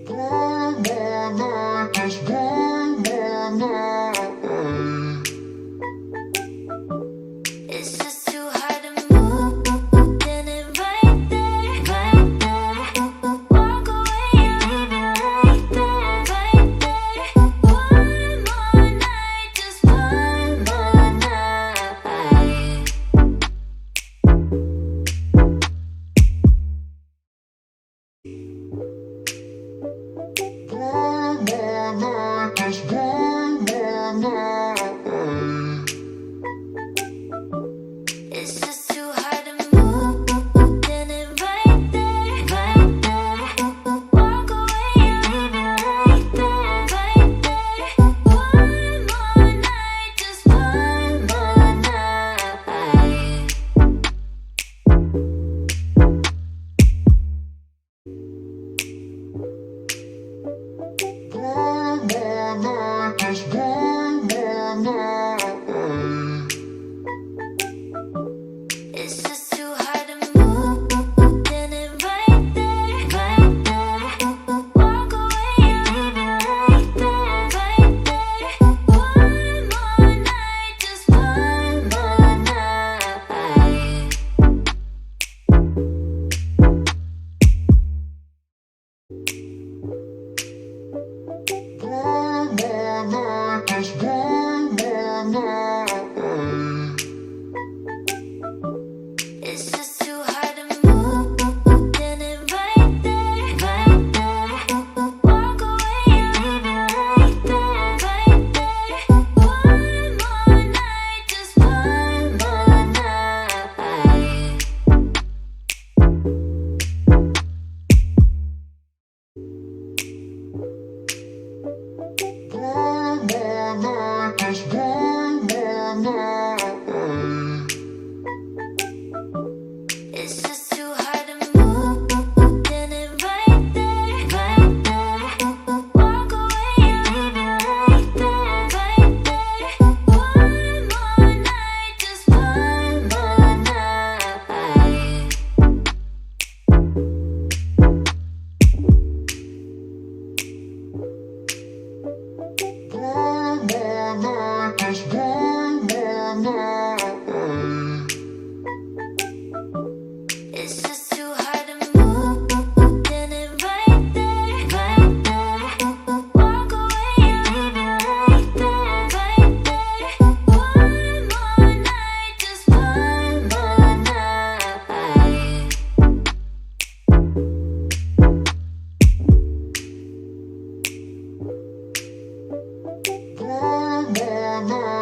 One more night, just one more night. It's just too hard to move, then it right there, right there. Walk away and leave it right there, right there. One more night, just one more night. One more night, just one more night. It's just too hard to move, then it right there, right there. Walk away and leave it right there, right there. One more night, just one more night. One more night, just one more night. It's just too hard to move, then it right there, right there. Walk away and leave it right there, right there. One more night, just one more night. One more night, just one more night. It's just too hard to move, then it right there, right there. Walk away and leave it right there, right there. One more night, just one more night. One more night, just one more night. It's just too hard to move, then it right there, right there. Walk away and leave it right there, right there. One more night, just one more night. One more night, just one more night. It's just too hard to move, then it right there, right there. Walk away and leave it right there, right there. One more night, just one more night. One more night.